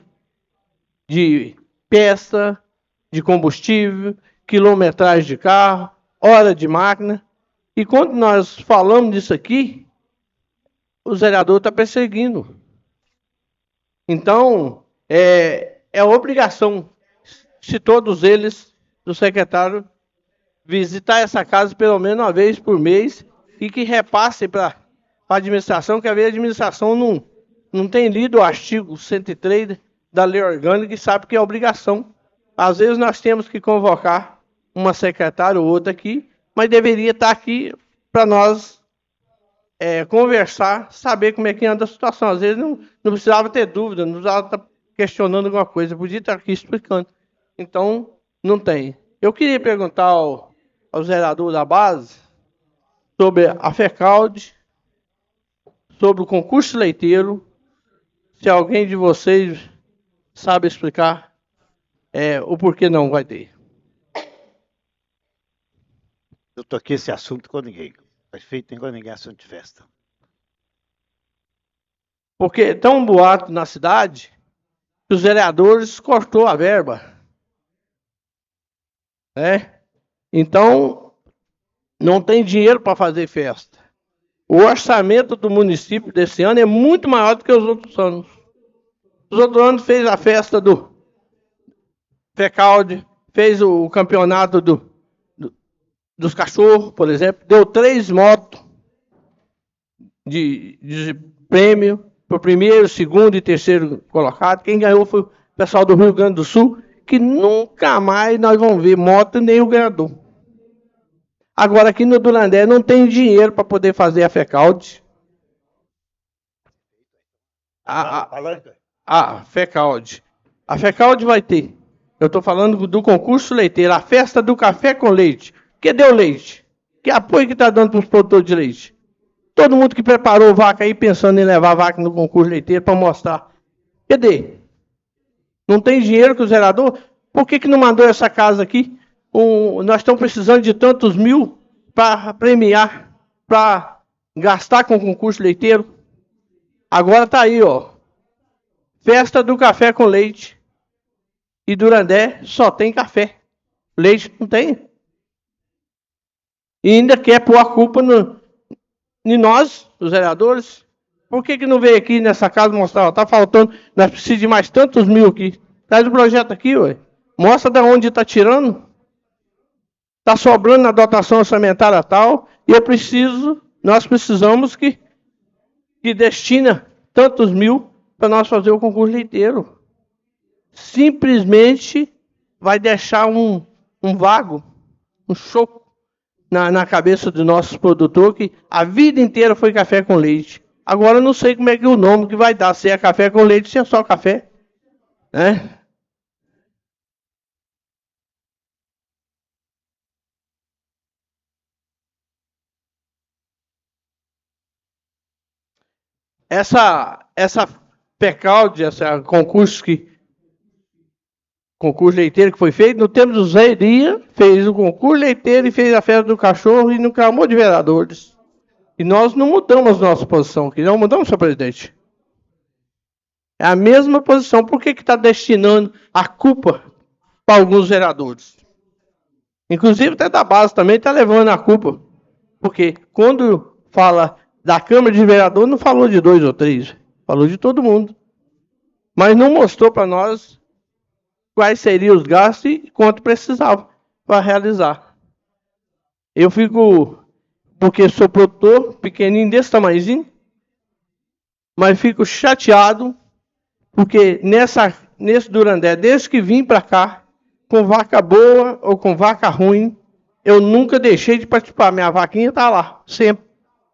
de peça, de combustível, quilometragem de carro, hora de máquina. E quando nós falamos disso aqui, o vereador está perseguindo. Então, é obrigação, se todos eles, do secretário, visitar essa casa pelo menos uma vez por mês e que repasse para a administração, que a administração não tem lido o artigo 103 da lei orgânica e sabe que é obrigação. Às vezes nós temos que convocar uma secretária ou outra aqui, mas deveria estar aqui para nós conversar, saber como é que anda a situação. Às vezes não precisava ter dúvida, não precisava estar questionando alguma coisa, podia estar aqui explicando. Então, não tem. Eu queria perguntar ao vereador da base sobre a FECALD, sobre o concurso leiteiro, se alguém de vocês sabe explicar o porquê não vai ter. Eu toquei esse assunto com ninguém. Prefeito tem com ninguém assunto de festa. Porque tem um boato na cidade que os vereadores cortou a verba. Então, não tem dinheiro para fazer festa. O orçamento do município desse ano é muito maior do que os outros anos. Os outros anos fez a festa do FECALD, fez o campeonato dos cachorros, por exemplo, deu 3 motos de prêmio para o primeiro, segundo e terceiro colocado. Quem ganhou foi o pessoal do Rio Grande do Sul, que nunca mais nós vamos ver moto nem o ganhador. Agora, aqui no Durandé não tem dinheiro para poder fazer a FECALD. A FECALD. A FECALD vai ter. Eu estou falando do concurso leiteiro, a festa do café com leite. Que deu leite? Que apoio que está dando para os produtores de leite? Todo mundo que preparou vaca aí pensando em levar vaca no concurso leiteiro para mostrar. Cadê? Não tem dinheiro com o zerador? Por que não mandou essa casa aqui? Nós estamos precisando de tantos mil para premiar, para gastar com o concurso leiteiro. Agora está aí, ó. Festa do café com leite. E Durandé só tem café. Leite não tem. E ainda quer pôr a culpa em nós, os vereadores. Por que não veio aqui nessa casa mostrar? Está faltando, nós precisamos de mais tantos mil aqui. Traz o projeto aqui, ué. Mostra de onde está tirando. Está sobrando na dotação orçamentária tal. E nós precisamos que destina tantos mil para nós fazer o concurso leiteiro. Simplesmente vai deixar um vago, um choco na cabeça do nosso produtor, que a vida inteira foi café com leite. Agora eu não sei como é que o nome que vai dar, se é café com leite, se é só café. Né? Essa FECALD, essa concurso leiteiro que foi feito, no tempo do Zé Iria, fez o concurso leiteiro e fez a festa do cachorro e não clamou de vereadores. E nós não mudamos nossa posição aqui, não mudamos, senhor presidente. É a mesma posição. Por que está destinando a culpa para alguns vereadores? Inclusive até da base também está levando a culpa. Porque quando fala da Câmara de Vereadores, não falou de 2 ou 3, falou de todo mundo. Mas não mostrou para nós quais seriam os gastos e quanto precisava para realizar. Eu fico, porque sou produtor, pequenininho desse tamanhozinho, mas fico chateado, porque nesse Durandé, desde que vim para cá, com vaca boa ou com vaca ruim, eu nunca deixei de participar. Minha vaquinha está lá, sempre,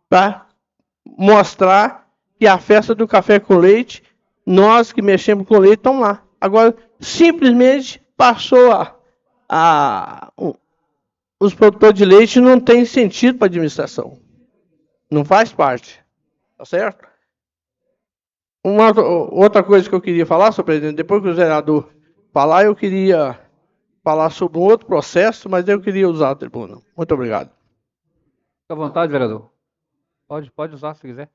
para mostrar que a festa do café com leite, nós que mexemos com leite, estamos lá. Agora, simplesmente passou os produtores de leite não tem sentido para a administração. Não faz parte. Tá certo? Uma outra coisa que eu queria falar, senhor presidente, depois que o vereador falar, eu queria falar sobre um outro processo, mas eu queria usar a tribuna. Muito obrigado. Fique à vontade, vereador. Pode usar se quiser.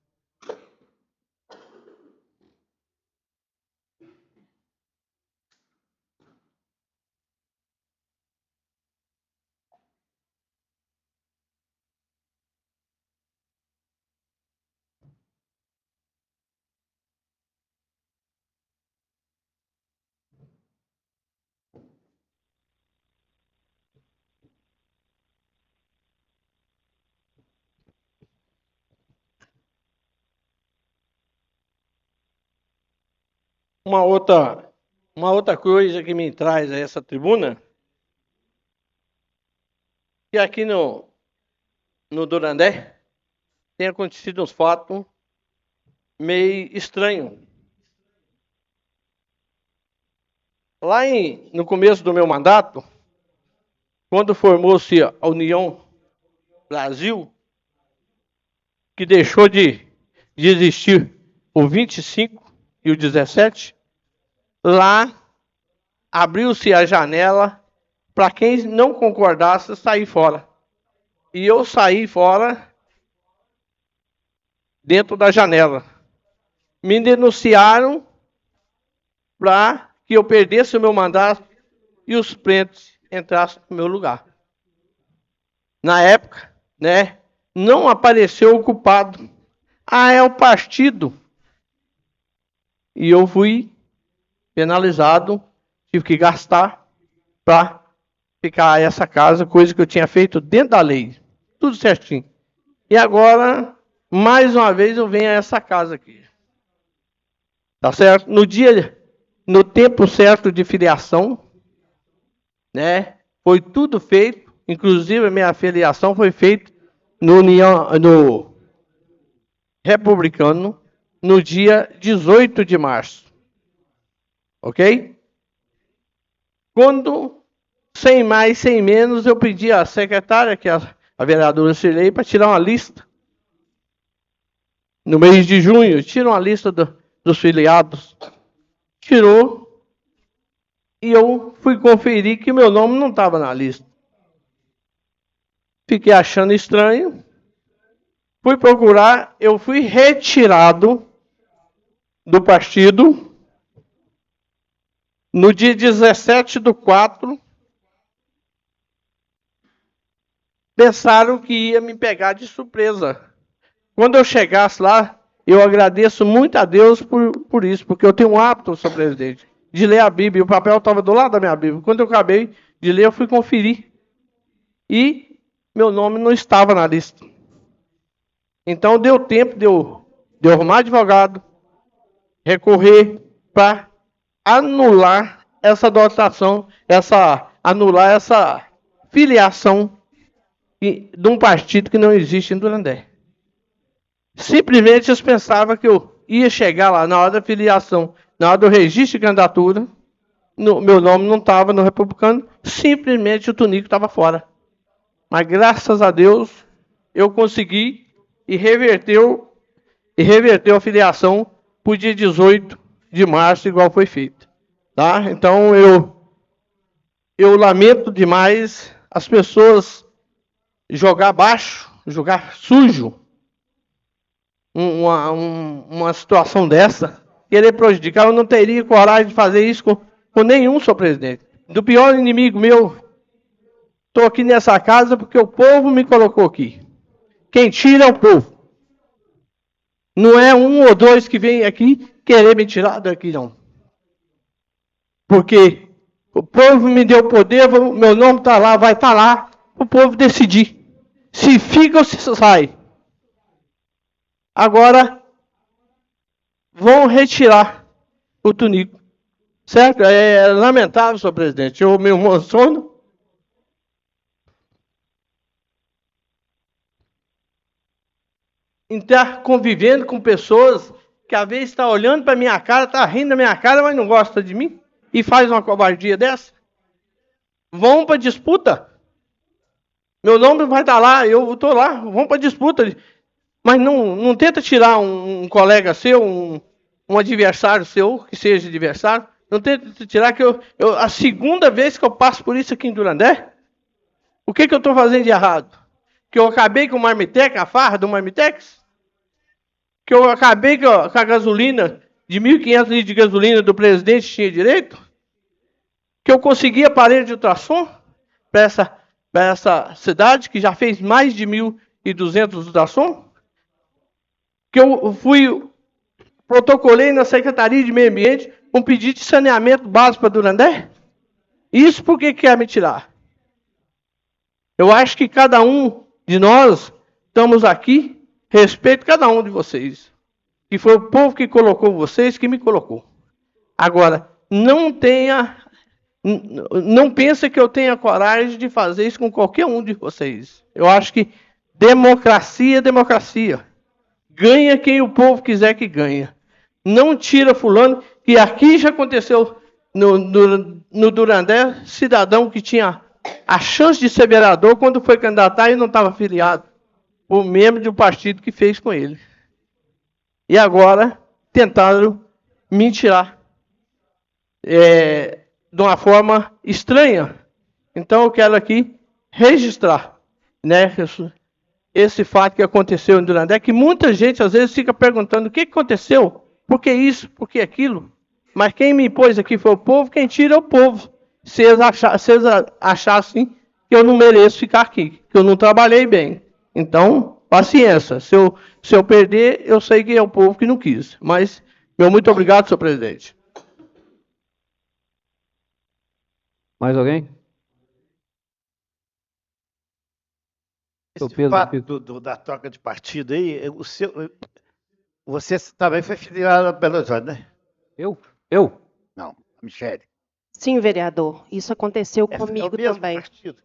Uma outra coisa que me traz a essa tribuna, que aqui no Durandé tem acontecido uns fatos meio estranhos. Lá no começo do meu mandato, quando formou-se a União Brasil, que deixou de existir o 25 e o 17, lá abriu-se a janela para quem não concordasse sair fora. E eu saí fora dentro da janela. Me denunciaram para que eu perdesse o meu mandato e os pretos entrassem no meu lugar. Na época, né, não apareceu o culpado. Ah, é o partido. E eu fui penalizado, tive que gastar para ficar essa casa, coisa que eu tinha feito dentro da lei. Tudo certinho. E agora, mais uma vez, eu venho a essa casa aqui. Tá certo? No tempo certo de filiação, né? Foi tudo feito, inclusive a minha filiação foi feita no Republicano, no dia 18 de março. Ok? Quando, sem mais, sem menos, eu pedi à secretária, que é a vereadora Cirlei, para tirar uma lista. No mês de junho, tira uma lista dos filiados. Tirou. E eu fui conferir que meu nome não estava na lista. Fiquei achando estranho. Fui procurar, eu fui retirado do partido no dia 17/4. Pensaram que ia me pegar de surpresa. Quando eu chegasse lá, eu agradeço muito a Deus por isso, porque eu tenho um hábito, senhor presidente, de ler a Bíblia. O papel estava do lado da minha Bíblia. Quando eu acabei de ler, eu fui conferir. E meu nome não estava na lista. Então deu tempo de eu arrumar advogado, recorrer para anular essa dotação, anular essa filiação de um partido que não existe em Durandé. Simplesmente eles pensavam que eu ia chegar lá na hora da filiação, na hora do registro de candidatura, meu nome não estava no Republicano, simplesmente o Tunico estava fora. Mas graças a Deus eu consegui e reverteu a filiação para o dia 18 de março, igual foi feito. Tá? Então eu lamento demais as pessoas jogar baixo, jogar sujo uma situação dessa, querer prejudicar. Eu não teria coragem de fazer isso com nenhum, senhor presidente. Do pior inimigo meu, estou aqui nessa casa porque o povo me colocou aqui. Quem tira é o povo. Não é um ou dois que vem aqui querer me tirar daqui, não. Porque o povo me deu poder, meu nome está lá, vai estar lá, o povo decidir. Se fica ou se sai. Agora, vão retirar o Tunico. Certo? É lamentável, senhor presidente. Eu me emociono. Em estar convivendo com pessoas que às vezes estão olhando para minha cara, está rindo da minha cara, mas não gosta de mim. E faz uma covardia dessa. Vão para disputa. Meu nome vai estar lá, eu estou lá. Vão para disputa. Mas não tenta tirar um colega seu, um adversário seu, que seja adversário. Não tenta tirar que a segunda vez que eu passo por isso aqui em Durandé, o que eu estou fazendo de errado? Que eu acabei com o Marmitex, a farra do Marmitex? Que eu acabei com a gasolina, de 1.500 litros de gasolina do presidente tinha direito? Que eu consegui aparelho de ultrassom para essa cidade, que já fez mais de 1.200 ultrassom? Que eu protocolei na Secretaria de Meio Ambiente um pedido de saneamento básico para Durandé? Isso por que quer me tirar? Eu acho que cada um de nós estamos aqui, respeito cada um de vocês. Que foi o povo que colocou vocês, que me colocou. Agora, não pense que eu tenha coragem de fazer isso com qualquer um de vocês. Eu acho que democracia é democracia. Ganha quem o povo quiser que ganha. Não tira fulano, que aqui já aconteceu no Durandé, cidadão que tinha a chance de ser vereador quando foi candidatar e não estava afiliado. O membro de um partido que fez com ele. E agora tentaram me tirar de uma forma estranha. Então eu quero aqui registrar, né, esse fato que aconteceu em Durandé, que muita gente às vezes fica perguntando o que aconteceu, por que isso, por que aquilo. Mas quem me pôs aqui foi o povo, quem tira é o povo. Se eles achassem que eu não mereço ficar aqui, que eu não trabalhei bem. Então, paciência. Se eu perder, eu sei que é o povo que não quis. Mas, meu muito obrigado, senhor presidente. Mais alguém? Esse fato da troca de partido aí, você também foi filiado a Belo Horizonte, né? Eu? Não, Michele. Sim, vereador. Isso aconteceu comigo é o mesmo também. partido?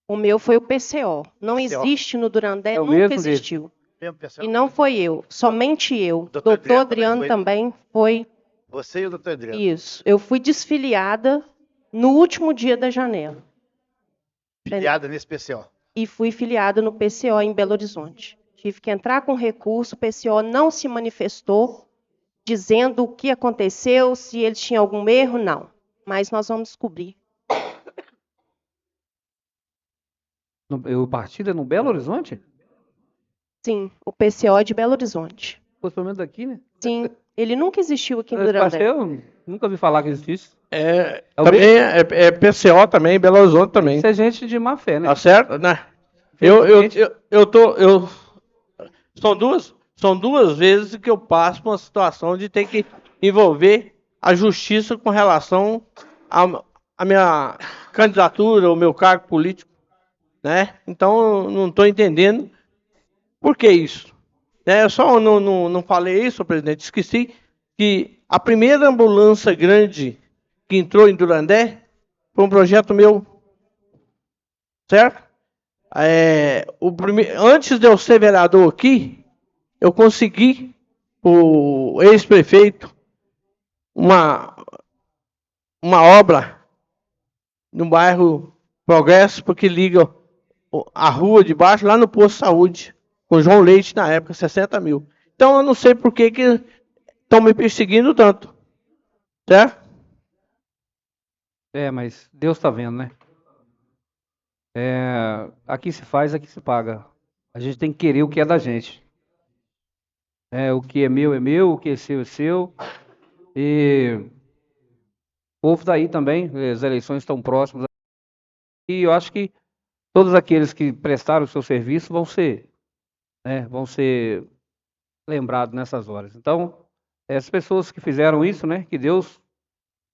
O meu foi o PCO. Não PCO. existe no Durandé, É o nunca mesmo existiu. Mesmo pessoal? E não foi eu, somente eu. Doutor Doutor Adriano Adriano também foi Você e o doutor Adriano. isso. Eu fui desfiliada no último dia da janela. Filiada nesse PCO. E fui filiada no PCO em Belo Horizonte. Tive que entrar com recurso, o PCO não se manifestou, dizendo o que aconteceu, se eles tinham algum erro, não. Mas nós vamos descobrir. O partido é no Belo Horizonte? Sim, o PCO é de Belo Horizonte. Pois pelo menos daqui, né? Sim, ele nunca existiu aqui em Esse partido Durandé. eu nunca ouvi falar que existisse. o Também é PCO também, Belo Horizonte também. Isso é gente de má fé, né? Tá certo? Né? São duas vezes que eu passo por uma situação de ter que envolver a justiça com relação à minha candidatura, ao meu cargo político, né? Então, eu não estou entendendo por que isso. Né? Eu só não falei isso, presidente, esqueci que a primeira ambulância grande que entrou em Durandé foi um projeto meu, certo? Antes de eu ser vereador aqui, eu consegui, o ex-prefeito, uma obra no bairro Progresso, porque liga a rua de baixo lá no posto de saúde, com João Leite na época, 60 mil. Então eu não sei por que estão me perseguindo tanto, certo? Mas Deus está vendo, né? Aqui se faz, aqui se paga. A gente tem que querer o que é da gente. O que é meu, o que é seu. E o povo daí também, as eleições estão próximas. E eu acho que todos aqueles que prestaram o seu serviço vão ser lembrados nessas horas. Então, as pessoas que fizeram isso, né? Que Deus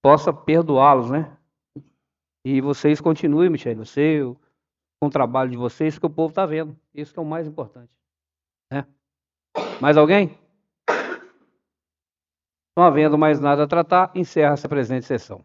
possa perdoá-los, né? E vocês continuem, Michele, com o trabalho de vocês, que o povo está vendo. Isso que é o mais importante. Né? Mais alguém? Não havendo mais nada a tratar, encerra essa presente sessão.